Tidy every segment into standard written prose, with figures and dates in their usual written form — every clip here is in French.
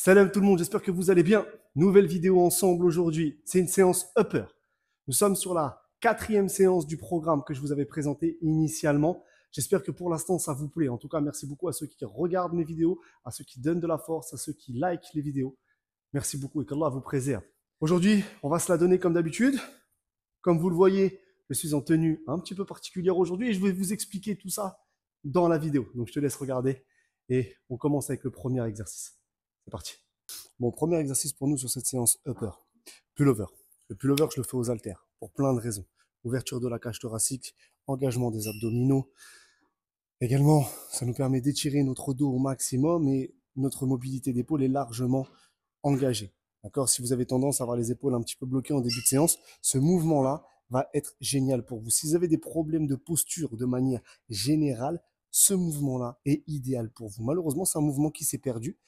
Salam tout le monde, j'espère que vous allez bien. Nouvelle vidéo ensemble aujourd'hui. C'est une séance upper. Nous sommes sur la 4e séance du programme que je vous avais présenté initialement. J'espère que pour l'instant ça vous plaît. En tout cas, merci beaucoup à ceux qui regardent mes vidéos, à ceux qui donnent de la force, à ceux qui likent les vidéos. Merci beaucoup et qu'Allah vous préserve. Aujourd'hui, on va se la donner comme d'habitude. Comme vous le voyez, je suis en tenue un petit peu particulière aujourd'hui et je vais vous expliquer tout ça dans la vidéo. Donc je te laisse regarder et on commence avec le premier exercice. C'est parti. Bon, premier exercice pour nous sur cette séance upper, pullover. Le pullover, je le fais aux haltères pour plein de raisons. Ouverture de la cage thoracique, engagement des abdominaux. Également, ça nous permet d'étirer notre dos au maximum et notre mobilité d'épaule est largement engagée. D'accord? Si vous avez tendance à avoir les épaules un petit peu bloquées en début de séance, ce mouvement-là va être génial pour vous. Si vous avez des problèmes de posture de manière générale, ce mouvement-là est idéal pour vous. Malheureusement, c'est un mouvement qui s'est perdu.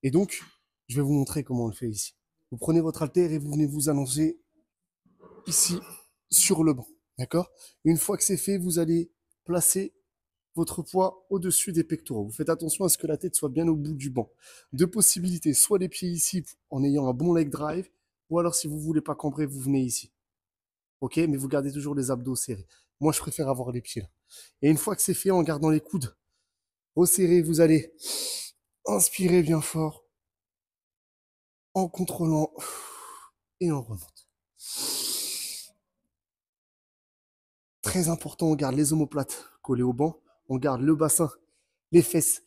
Et donc, je vais vous montrer comment on le fait ici. Vous prenez votre haltère et vous venez vous allonger ici sur le banc. D'accord? Une fois que c'est fait, vous allez placer votre poids au-dessus des pectoraux. Vous faites attention à ce que la tête soit bien au bout du banc. Deux possibilités, soit les pieds ici en ayant un bon leg drive, ou alors si vous ne voulez pas cambrer, vous venez ici. Ok? Mais vous gardez toujours les abdos serrés. Moi, je préfère avoir les pieds là. Et une fois que c'est fait, en gardant les coudes resserrés, vous allez inspirer bien fort, en contrôlant et on remonte. Très important, on garde les omoplates collées au banc, on garde le bassin, les fesses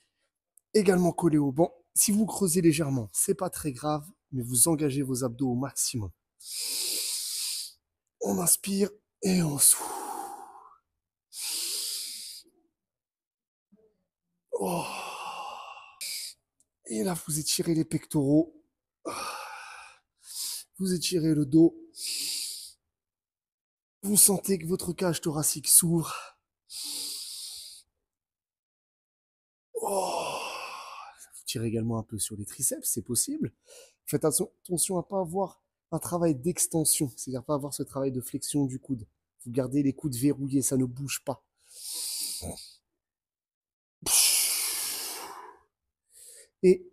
également collées au banc. Si vous creusez légèrement, c'est pas très grave, mais vous engagez vos abdos au maximum. On inspire et on souffle. Oh. Et là, vous étirez les pectoraux. Vous étirez le dos. Vous sentez que votre cage thoracique s'ouvre. Oh. Vous tirez également un peu sur les triceps, c'est possible. Faites attention à ne pas avoir un travail d'extension, c'est-à-dire pas avoir ce travail de flexion du coude. Vous gardez les coudes verrouillés, ça ne bouge pas. Et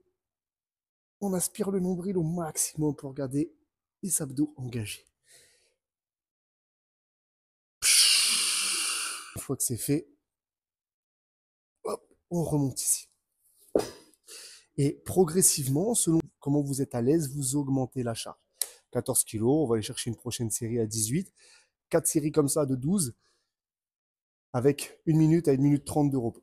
on aspire le nombril au maximum pour garder les abdos engagés. Une fois que c'est fait, hop, on remonte ici. Et progressivement, selon comment vous êtes à l'aise, vous augmentez la charge. 14 kg, on va aller chercher une prochaine série à 18. 4 séries comme ça de 12 avec 1 minute à 1 minute 30 de repos.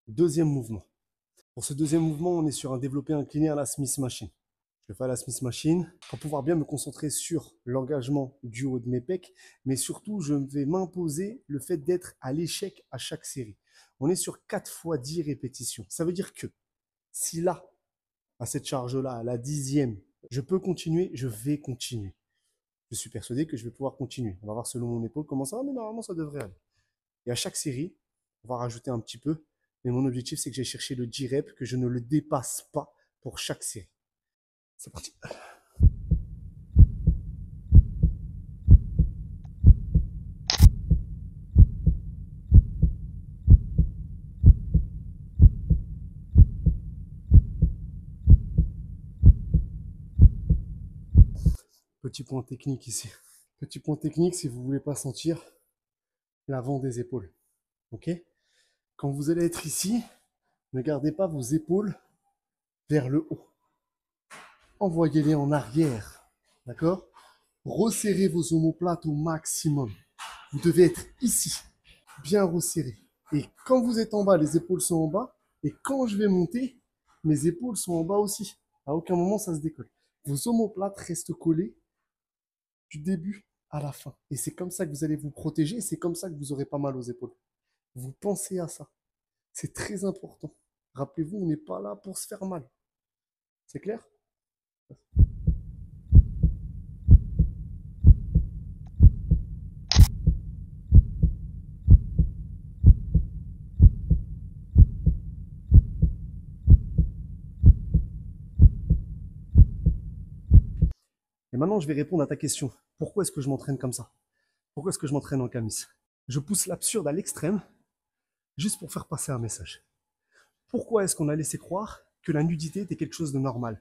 Deuxième mouvement. Pour ce deuxième mouvement, on est sur un développé incliné à la Smith Machine. Je vais faire la Smith Machine pour pouvoir bien me concentrer sur l'engagement du haut de mes pecs, mais surtout, je vais m'imposer le fait d'être à l'échec à chaque série. On est sur 4 fois 10 répétitions. Ça veut dire que si là, à cette charge-là, à la 10e, je peux continuer, je vais continuer. Je suis persuadé que je vais pouvoir continuer. On va voir selon mon épaule comment ça va, mais normalement, ça devrait aller. Et à chaque série, on va rajouter un petit peu. Mais mon objectif, c'est que j'ai cherché le 10 reps, que je ne le dépasse pas pour chaque série. C'est parti. Petit point technique ici. Petit point technique si vous ne voulez pas sentir l'avant des épaules. Ok? Quand vous allez être ici, ne gardez pas vos épaules vers le haut. Envoyez-les en arrière. D'accord? Resserrez vos omoplates au maximum. Vous devez être ici, bien resserré. Et quand vous êtes en bas, les épaules sont en bas. Et quand je vais monter, mes épaules sont en bas aussi. À aucun moment, ça se décolle. Vos omoplates restent collés du début à la fin. Et c'est comme ça que vous allez vous protéger. C'est comme ça que vous aurez pas mal aux épaules. Vous pensez à ça. C'est très important. Rappelez-vous, on n'est pas là pour se faire mal. C'est clair? Et maintenant, je vais répondre à ta question. Pourquoi est-ce que je m'entraîne comme ça? Pourquoi est-ce que je m'entraîne en camis? Je pousse l'absurde à l'extrême, juste pour faire passer un message. Pourquoi est-ce qu'on a laissé croire que la nudité était quelque chose de normal?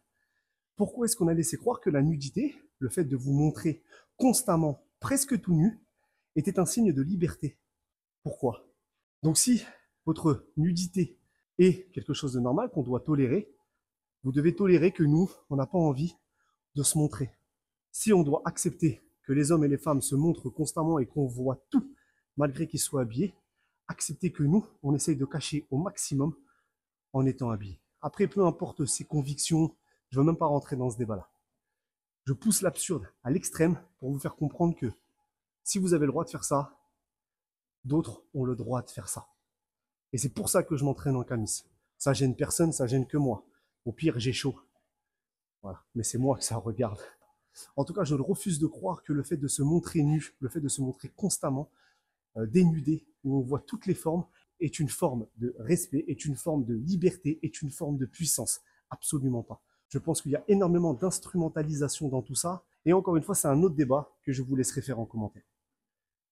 Pourquoi est-ce qu'on a laissé croire que la nudité, le fait de vous montrer constamment, presque tout nu, était un signe de liberté? Pourquoi? Donc si votre nudité est quelque chose de normal, qu'on doit tolérer, vous devez tolérer que nous, on n'a pas envie de se montrer. Si on doit accepter que les hommes et les femmes se montrent constamment et qu'on voit tout, malgré qu'ils soient habillés, accepter que nous, on essaye de cacher au maximum en étant habillés. Après, peu importe ses convictions, je ne veux même pas rentrer dans ce débat-là. Je pousse l'absurde à l'extrême pour vous faire comprendre que si vous avez le droit de faire ça, d'autres ont le droit de faire ça. Et c'est pour ça que je m'entraîne en camis. Ça gêne personne, ça gêne que moi. Au pire, j'ai chaud. Voilà. Mais c'est moi que ça regarde. En tout cas, je refuse de croire que le fait de se montrer nu, le fait de se montrer constamment dénudé, où on voit toutes les formes, est une forme de respect, est une forme de liberté, est une forme de puissance. Absolument pas. Je pense qu'il y a énormément d'instrumentalisation dans tout ça. Et encore une fois, c'est un autre débat que je vous laisserai faire en commentaire.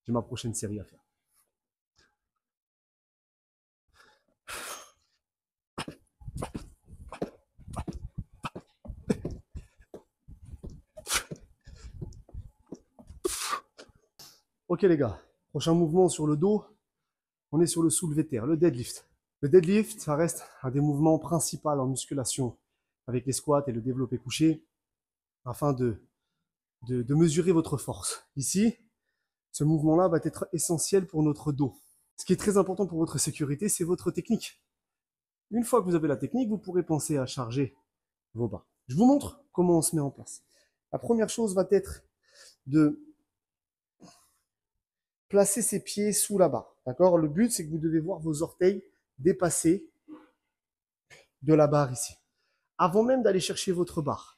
J'ai ma prochaine série à faire. Ok les gars, prochain mouvement sur le dos, on est sur le soulevé de terre, le deadlift. Le deadlift, ça reste un des mouvements principaux en musculation avec les squats et le développé couché afin de mesurer votre force. Ici, ce mouvement-là va être essentiel pour notre dos. Ce qui est très important pour votre sécurité, c'est votre technique. Une fois que vous avez la technique, vous pourrez penser à charger vos barres. Je vous montre comment on se met en place. La première chose va être de placer ses pieds sous la barre. D'accord? Le but, c'est que vous devez voir vos orteils dépasser de la barre ici. Avant même d'aller chercher votre barre,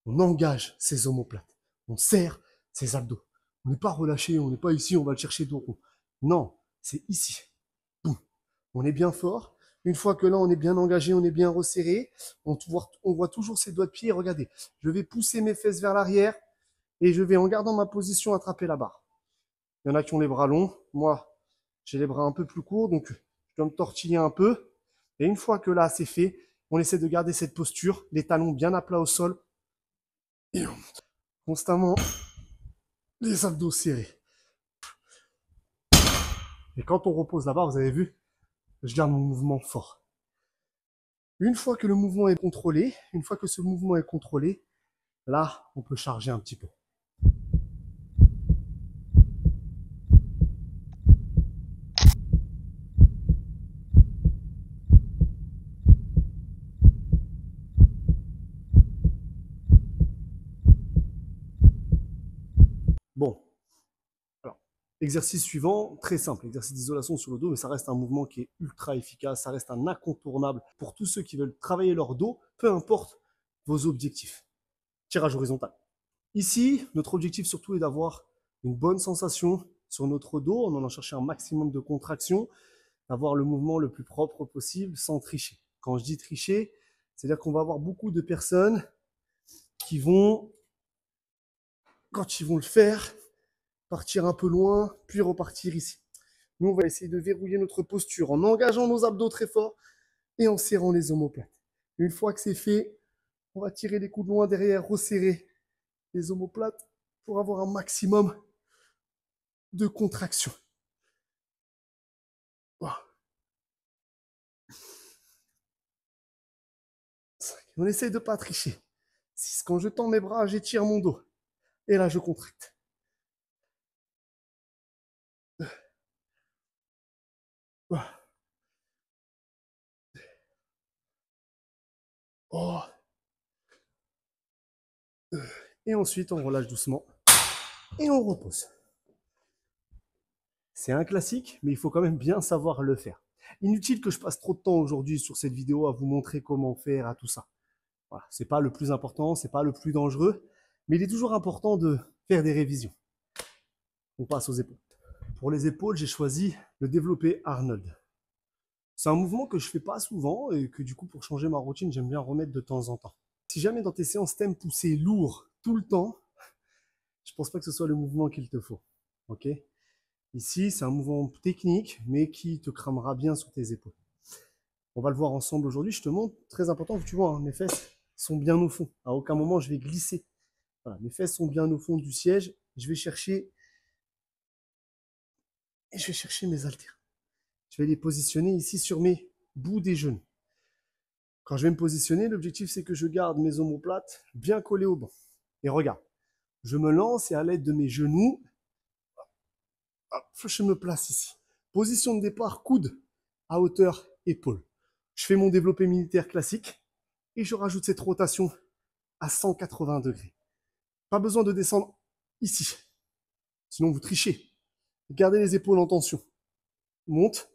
on engage ses omoplates. On serre ses abdos. On n'est pas relâché, on n'est pas ici, on va le chercher dos rond. Non, c'est ici. Boum. On est bien fort. Une fois que là, on est bien engagé, on est bien resserré, on voit toujours ses doigts de pied. Regardez, je vais pousser mes fesses vers l'arrière et je vais, en gardant ma position, attraper la barre. Il y en a qui ont les bras longs. Moi, j'ai les bras un peu plus courts, donc je dois me tortiller un peu. Et une fois que là, c'est fait, on essaie de garder cette posture, les talons bien à plat au sol. Et on monte. Constamment, les abdos serrés. Et quand on repose la barre, vous avez vu, je garde mon mouvement fort. Une fois que le mouvement est contrôlé, une fois que ce mouvement est contrôlé, là, on peut charger un petit peu. Bon, alors, exercice suivant, très simple, exercice d'isolation sur le dos, mais ça reste un mouvement qui est ultra efficace, ça reste un incontournable pour tous ceux qui veulent travailler leur dos, peu importe vos objectifs. Tirage horizontal. Ici, notre objectif surtout est d'avoir une bonne sensation sur notre dos, on en a cherché un maximum de contraction, d'avoir le mouvement le plus propre possible sans tricher. Quand je dis tricher, c'est-à-dire qu'on va avoir beaucoup de personnes qui vont, quand ils vont le faire, partir un peu loin, puis repartir ici. Nous, on va essayer de verrouiller notre posture en engageant nos abdos très fort et en serrant les omoplates. Une fois que c'est fait, on va tirer les coudes loin derrière, resserrer les omoplates pour avoir un maximum de contraction. Wow. On essaye de ne pas tricher. 6. Quand je tends mes bras, j'étire mon dos. Et là, je contracte. 2. Oh. Et ensuite, on relâche doucement. Et on repose. C'est un classique, mais il faut quand même bien savoir le faire. Inutile que je passe trop de temps aujourd'hui sur cette vidéo à vous montrer comment faire, à tout ça. Voilà, c'est pas le plus important, c'est pas le plus dangereux, mais il est toujours important de faire des révisions. On passe aux épaules. Pour les épaules, j'ai choisi le développé Arnold. C'est un mouvement que je fais pas souvent et que du coup, pour changer ma routine, j'aime bien remettre de temps en temps. Si jamais dans tes séances t'aimes pousser lourd tout le temps, je pense pas que ce soit le mouvement qu'il te faut. Ok? Ici, c'est un mouvement technique, mais qui te cramera bien sur tes épaules. On va le voir ensemble aujourd'hui. Je te montre, très important, tu vois, hein, mes fesses sont bien au fond. À aucun moment, je vais glisser. Voilà, mes fesses sont bien au fond du siège. Je vais chercher mes haltères. Je vais les positionner ici sur mes bouts des genoux. Quand je vais me positionner, l'objectif, c'est que je garde mes omoplates bien collées au banc. Et regarde, je me lance et à l'aide de mes genoux, hop, je me place ici. Position de départ, coude à hauteur épaule. Je fais mon développé militaire classique et je rajoute cette rotation à 180 degrés. Pas besoin de descendre ici, sinon vous trichez. Gardez les épaules en tension. Monte.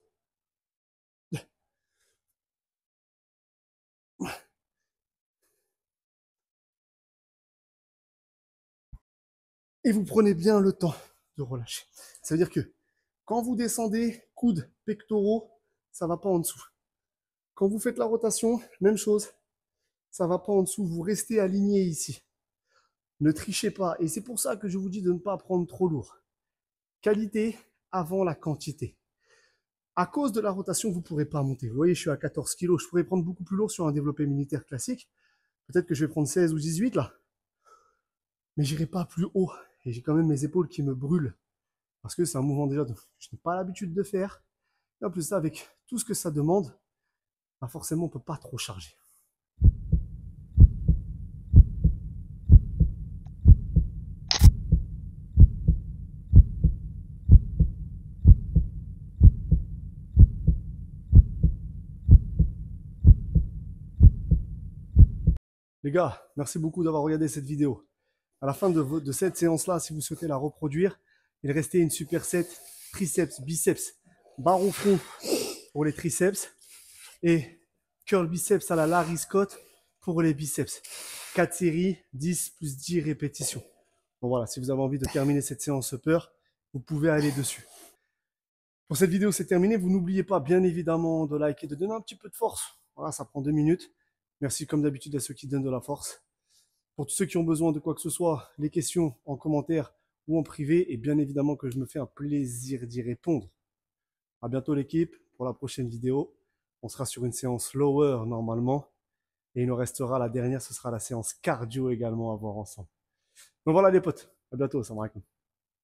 Et vous prenez bien le temps de relâcher. Ça veut dire que quand vous descendez, coudes, pectoraux, ça ne va pas en dessous. Quand vous faites la rotation, même chose, ça ne va pas en dessous. Vous restez aligné ici. Ne trichez pas. Et c'est pour ça que je vous dis de ne pas prendre trop lourd. Qualité avant la quantité. À cause de la rotation, vous ne pourrez pas monter. Vous voyez, je suis à 14 kg. Je pourrais prendre beaucoup plus lourd sur un développé militaire classique. Peut-être que je vais prendre 16 ou 18 là. Mais j'irai pas plus haut. Et j'ai quand même mes épaules qui me brûlent. Parce que c'est un mouvement déjà que je n'ai pas l'habitude de faire. Et en plus, ça, avec tout ce que ça demande, bah forcément, on ne peut pas trop charger. Les gars, merci beaucoup d'avoir regardé cette vidéo. À la fin de cette séance-là, si vous souhaitez la reproduire, il restait une superset triceps, biceps, barre au front pour les triceps et curl biceps à la Larry Scott pour les biceps. 4 séries, 10 plus 10 répétitions. Bon voilà, si vous avez envie de terminer cette séance upper, vous pouvez aller dessus. Pour cette vidéo, c'est terminé. Vous n'oubliez pas, bien évidemment, de liker, de donner un petit peu de force. Voilà, ça prend 2 minutes. Merci comme d'habitude à ceux qui donnent de la force. Pour tous ceux qui ont besoin de quoi que ce soit, les questions en commentaire ou en privé, et bien évidemment que je me fais un plaisir d'y répondre. À bientôt l'équipe pour la prochaine vidéo. On sera sur une séance lower normalement. Et il nous restera la dernière, ce sera la séance cardio également à voir ensemble. Donc voilà les potes, à bientôt, salam alaikum.